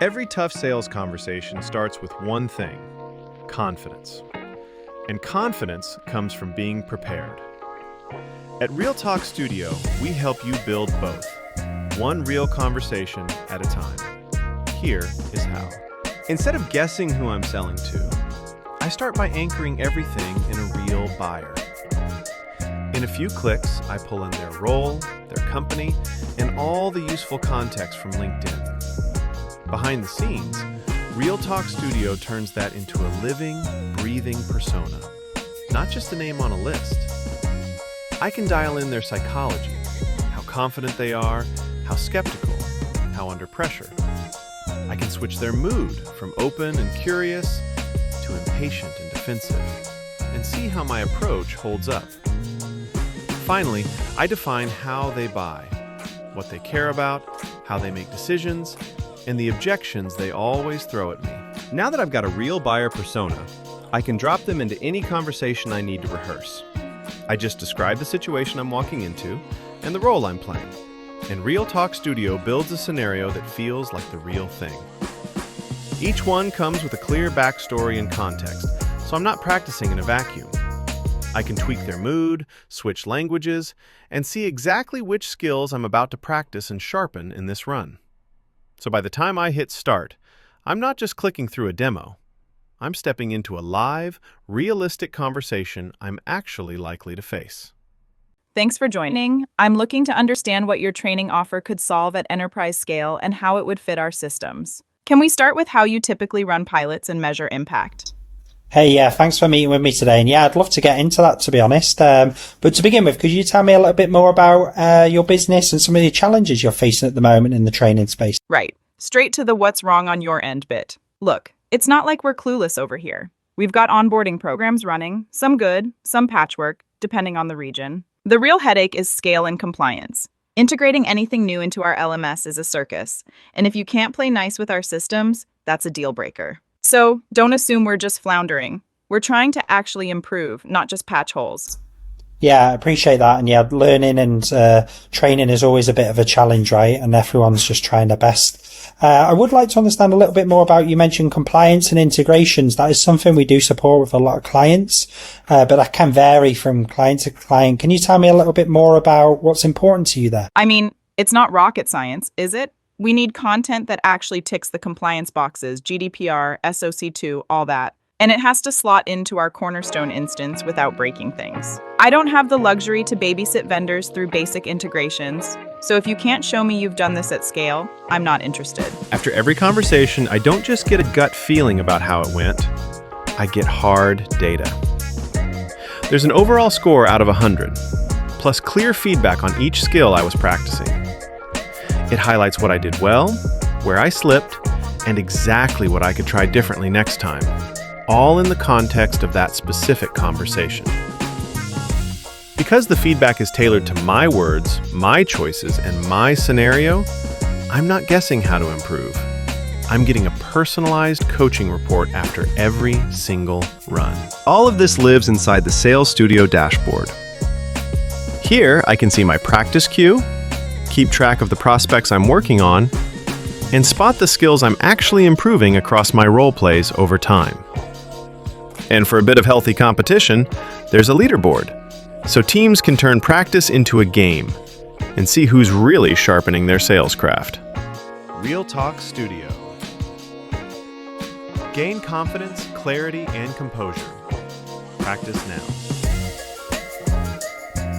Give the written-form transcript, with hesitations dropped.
Every tough sales conversation starts with one thing: confidence. And confidence comes from being prepared. At Real Talk Studio, we help you build both, one real conversation at a time. Here is how. Instead of guessing who I'm selling to, I start by anchoring everything in a real buyer. In a few clicks, I pull in their role, their company, and all the useful context from LinkedIn. Behind the scenes, Real Talk Studio turns that into a living, breathing persona, not just a name on a list. I can dial in their psychology, how confident they are, how skeptical, how under pressure. I can switch their mood from open and curious to impatient and defensive, and see how my approach holds up. Finally, I define how they buy, what they care about, how they make decisions, and the objections they always throw at me. Now that I've got a real buyer persona, I can drop them into any conversation I need to rehearse. I just describe the situation I'm walking into and the role I'm playing. And Real Talk Studio builds a scenario that feels like the real thing. Each one comes with a clear backstory and context, so I'm not practicing in a vacuum. I can tweak their mood, switch languages, and see exactly which skills I'm about to practice and sharpen in this run. So by the time I hit start, I'm not just clicking through a demo. I'm stepping into a live, realistic conversation I'm actually likely to face. Thanks for joining. I'm looking to understand what your training offer could solve at enterprise scale and how it would fit our systems. Can we start with how you typically run pilots and measure impact? Hey, yeah, thanks for meeting with me today. And yeah, I'd love to get into that, to be honest. But to begin with, could you tell me a little bit more about your business and some of the challenges you're facing at the moment in the training space? Right. Straight to the what's wrong on your end bit. Look, it's not like we're clueless over here. We've got onboarding programs running, some good, some patchwork, depending on the region. The real headache is scale and compliance. Integrating anything new into our LMS is a circus, and if you can't play nice with our systems, that's a deal breaker. So don't assume we're just floundering. We're trying to actually improve, not just patch holes. Yeah, I appreciate that. And yeah, learning and training is always a bit of a challenge, right? And everyone's just trying their best. I would like to understand a little bit more about, you mentioned compliance and integrations. That is something we do support with a lot of clients, but that can vary from client to client. Can you tell me a little bit more about what's important to you there? I mean, it's not rocket science, is it? We need content that actually ticks the compliance boxes, GDPR, SOC2, all that. And it has to slot into our cornerstone instance without breaking things. I don't have the luxury to babysit vendors through basic integrations, so if you can't show me you've done this at scale, I'm not interested. After every conversation, I don't just get a gut feeling about how it went, I get hard data. There's an overall score out of 100, plus clear feedback on each skill I was practicing. It highlights what I did well, where I slipped, and exactly what I could try differently next time, all in the context of that specific conversation. Because the feedback is tailored to my words, my choices, and my scenario, I'm not guessing how to improve. I'm getting a personalized coaching report after every single run. All of this lives inside the Sales Studio dashboard. Here, I can see my practice queue, keep track of the prospects I'm working on, and spot the skills I'm actually improving across my role plays over time. And for a bit of healthy competition, there's a leaderboard, so teams can turn practice into a game and see who's really sharpening their sales craft. Real Talk Studio. Gain confidence, clarity, and composure. Practice now.